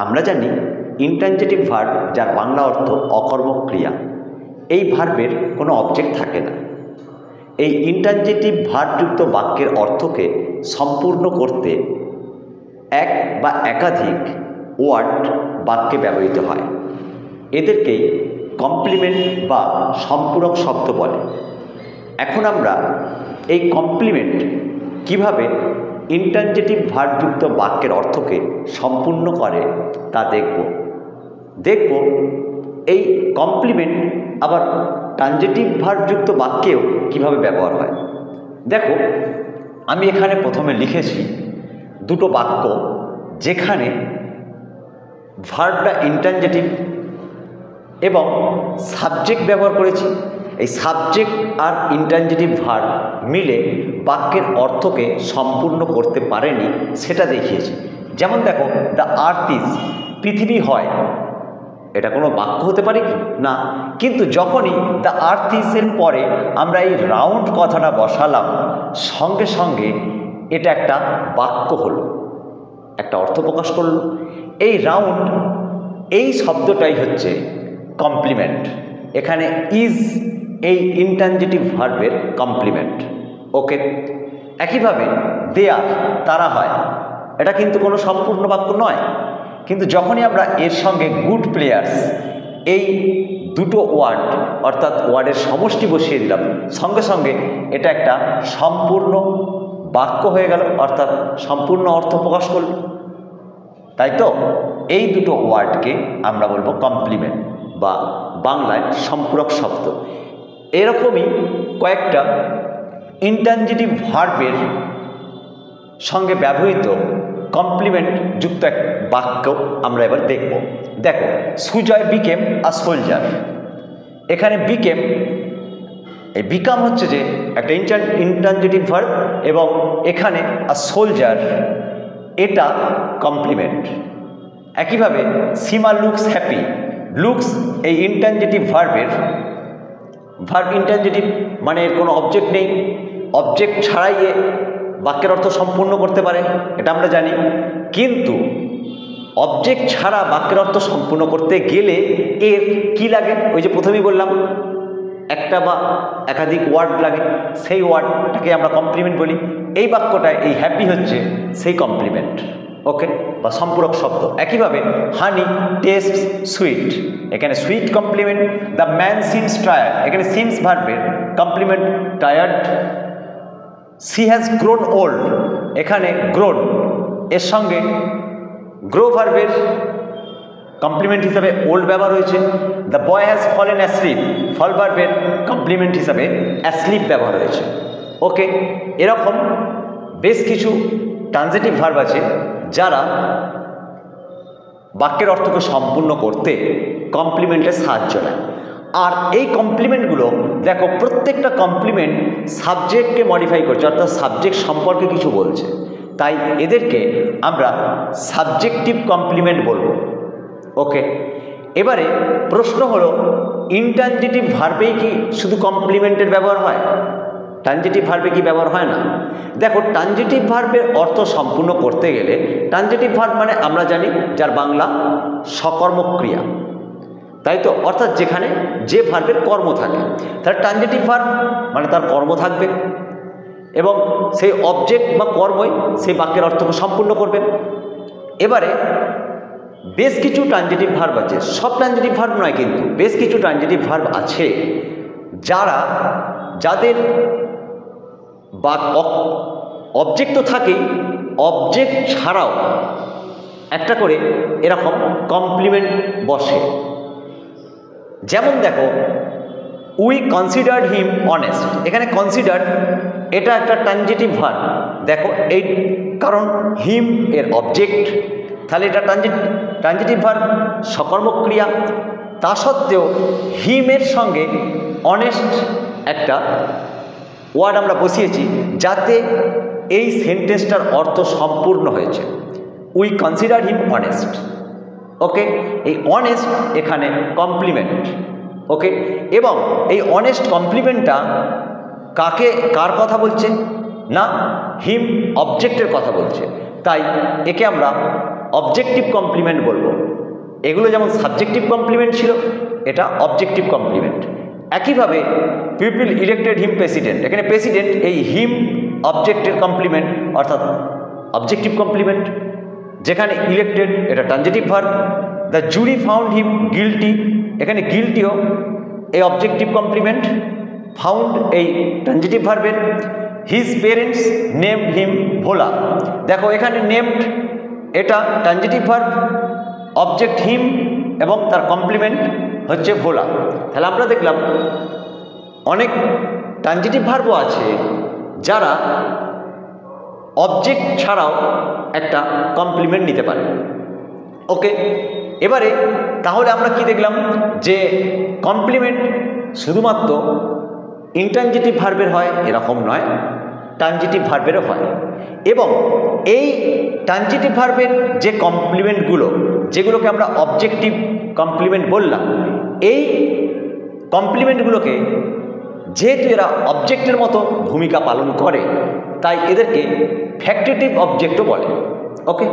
আমরা জানি intransitive verb, যার বাংলা অর্থ অকর্মক ক্রিয়া, এই ভার্বের কোনো অবজেক্ট থাকে না। এই ইনট্রানজিটিভ ভার্বযুক্ত বাক্যের অর্থকে সম্পূর্ণ করতে এক বা একাধিক ওয়ার্ড বাক্যে ব্যবহৃত হয়। এদেরকেই কমপ্লিমেন্ট বা সম্পূরক শব্দ বলে। এখন আমরা এই কমপ্লিমেন্ট কিভাবে ইনট্রানজিটিভ ভার্বযুক্ত বাক্যের অর্থকে সম্পূর্ণ করে তা দেখব এই কমপ্লিমেন্ট আবার ট্রানজিটিভ ভার্বযুক্ত বাক্যেও কিভাবে ব্যবহার হয়। দেখো, আমি এখানে প্রথমে লিখেছি দুটো বাক্য যেখানে ভার্বটা ইনট্রানজিটিভ এবং সাবজেক্ট ব্যবহার করেছি। এই সাবজেক্ট আর ইনট্রানজিটিভ ভার্ব মিলে বাক্যের অর্থকে সম্পূর্ণ করতে পারেনি সেটা দেখিয়েছি। যেমন দেখো, দ্য আর্থ ইজ, পৃথিবী হয়, এটা কোনো বাক্য হতে পারে কি না, কিন্তু যখনই দ্য আর্থ ইজ এর পরে আমরা এই রাউন্ড কথাটা বসালাম, সঙ্গে সঙ্গে এটা একটা বাক্য হলো, একটা অর্থ প্রকাশ করলো। এই রাউন্ড, এই শব্দটাই হচ্ছে কমপ্লিমেন্ট। এখানে ইজ এই ইনট্রানজিটিভ ভার্বের কমপ্লিমেন্ট। ওকে, একইভাবে দেয়ার, তারা হয়, এটা কিন্তু কোনো সম্পূর্ণ বাক্য নয়, কিন্তু যখনই আমরা এর সঙ্গে গুড প্লেয়ার্স এই দুটো ওয়ার্ড অর্থাৎ ওয়ার্ডের সমষ্টি বসিয়ে দিলাম, সঙ্গে সঙ্গে এটা একটা সম্পূর্ণ বাক্য হয়ে গেল, অর্থাৎ সম্পূর্ণ অর্থ প্রকাশ করল। তাই তো এই দুটো ওয়ার্ডকে আমরা বলবো কমপ্লিমেন্ট বা বাংলায় সম্পূরক শব্দ। এরকমই কয়েকটা ইনট্রানজিটিভ ভার্বের সঙ্গে ব্যবহৃত কমপ্লিমেন্ট যুক্ত এক বাক্য আমরা এবার দেখব। দেখো, সুজয় বিকেম আ সোলজার। এখানে বিকেম, এই বিকাম হচ্ছে যে একটা ইনট্রানজিটিভ ভার্ব এবং এখানে আ সোলজার এটা কমপ্লিমেন্ট। একইভাবে সীমা লুকস হ্যাপি, লুকস এই ইনট্রানজিটিভ ভার্বের ভার্ব ইনট্রানজিটিভ মানে এর কোনো অবজেক্ট নেই, অবজেক্ট ছাড়াই এ বাক্যের অর্থ সম্পূর্ণ করতে পারে, এটা আমরা জানি। কিন্তু অবজেক্ট ছাড়া বাক্যের অর্থ সম্পূর্ণ করতে গেলে এর কি লাগে? ওই যে প্রথমেই বললাম, একটা বা একাধিক ওয়ার্ড লাগে, সেই ওয়ার্ডটাকে আমরা কমপ্লিমেন্ট বলি। এই বাক্যটায় এই হ্যাপি হচ্ছে সেই কমপ্লিমেন্ট, ওকে, বা সম্পূরক শব্দ। একইভাবে হানি টেস্ট সুইট, এখানে sweet complement. The man seems tired, এখানে সিমস ভার্বের complement tired. She has grown old, এখানে গ্রোন এর সঙ্গে গ্রো ভার্বের কমপ্লিমেন্ট হিসাবে ওল্ড ব্যবহার হয়েছে। The boy has fallen asleep, fall ভার্বের কমপ্লিমেন্ট হিসাবে অ্যাসলিপ ব্যবহার হয়েছে। ওকে, এরকম বেশ কিছু ট্রানজিটিভ ভার্ব আছে যারা বাক্যের অর্থকে সম্পূর্ণ করতে কমপ্লিমেন্টের সাহায্য নেয়। আর এই কমপ্লিমেন্টগুলো দেখো, প্রত্যেকটা কমপ্লিমেন্ট সাবজেক্টকে মডিফাই করছে, অর্থাৎ সাবজেক্ট সম্পর্কে কিছু বলছে, তাই এদেরকে আমরা সাবজেক্টিভ কমপ্লিমেন্ট বলবো। ওকে, এবারে প্রশ্ন হলো, ইনট্রানজিটিভ ভার্বেই কি শুধু কমপ্লিমেন্টের ব্যবহার হয়? ট্রানজিটিভ ভার্বে কি ব্যবহার হয় না? দেখো, ট্রানজিটিভ ভার্বের অর্থ সম্পূর্ণ করতে গেলে, ট্রানজিটিভ ভার্ব মানে আমরা জানি যার বাংলা সকর্মক ক্রিয়া, তাই তো, অর্থাৎ যেখানে যে ভার্বের কর্ম থাকে, তার ট্রানজিটিভ ভার্ব মানে তার কর্ম থাকবে এবং সেই অবজেক্ট বা কর্মই সেই বাক্যের অর্থকে সম্পূর্ণ করবে। এবারে বেশ কিছু ট্রানজিটিভ ভার্ব আছে, সব ট্রানজিটিভ ভার্ব নয়, কিন্তু বেশ কিছু ট্রানজিটিভ ভার্ব আছে যাদের বা অবজেক্ট তো থাকেই, অবজেক্ট ছাড়াও একটা করে এরকম কমপ্লিমেন্ট বসে। যেমন দেখো, উই কনসিডার্ড হিম অনেস্ট, এখানে কনসিডার্ড এটা একটা ট্রানজিটিভ ভার্ব। দেখো, এই কারণ হিম এর অবজেক্ট, তাহলে এটা ট্রানজিটিভ ভার্ব, সকর্মক ক্রিয়া। তা সত্ত্বেও হিমের সঙ্গে অনেস্ট একটা ওয়ার্ড আমরা বসিয়েছি যাতে এই সেন্টেন্সটার অর্থ সম্পূর্ণ হয়েছে। We consider him honest. Okay, এই অনেস্ট এখানে কমপ্লিমেন্ট। ওকে, এবং এই অনেস্ট কমপ্লিমেন্টটা কার কথা বলছে? না, হিম অবজেক্টের কথা বলছে, তাই একে আমরা অবজেক্টিভ কমপ্লিমেন্ট বলবো। এগুলো যেমন সাবজেক্টিভ কমপ্লিমেন্ট ছিল, এটা অবজেক্টিভ কমপ্লিমেন্ট। একইভাবে পিপল ইলেক্টেড হিম প্রেসিডেন্ট, এখানে প্রেসিডেন্ট এই হিম অবজেক্টের কমপ্লিমেন্ট অর্থাৎ অবজেক্টিভ কমপ্লিমেন্ট। যেখানে ইলেক্টেড এটা transitive verb. The jury found him guilty, এখানে গিলটিও এই অবজেক্টিভ কমপ্লিমেন্ট। ফাউন্ড এই ট্রানজিটিভ ভার্বের। হিজ পেরেন্টস নেমড হিম ভোলা, দেখো এখানে নেমড এটা ট্রানজিটিভ ভার্ব, অবজেক্ট হিম এবং তার কমপ্লিমেন্ট হচ্ছে ভোলা। তাহলে আমরা দেখলাম অনেক ট্রানজিটিভ ভার্বও আছে যারা অবজেক্ট ছাড়াও একটা কমপ্লিমেন্ট নিতে পারে। ওকে, এবারে তাহলে আমরা কি দেখলাম যে কমপ্লিমেন্ট শুধুমাত্র ইনট্রানজিটিভ ভার্বের হয় এরকম নয়, ট্রানজিটিভ ভার্বেরও হয়। এবং এই ট্রানজিটিভ ভার্বের যে কমপ্লিমেন্টগুলো, যেগুলোকে আমরা অবজেক্টিভ কমপ্লিমেন্ট বললাম, এই কমপ্লিমেন্টগুলোকে যেহেতু এরা অবজেক্টের মতো ভূমিকা পালন করে, তাই এদেরকে ফ্যাক্টেটিভ অবজেক্টও বলে। ওকে।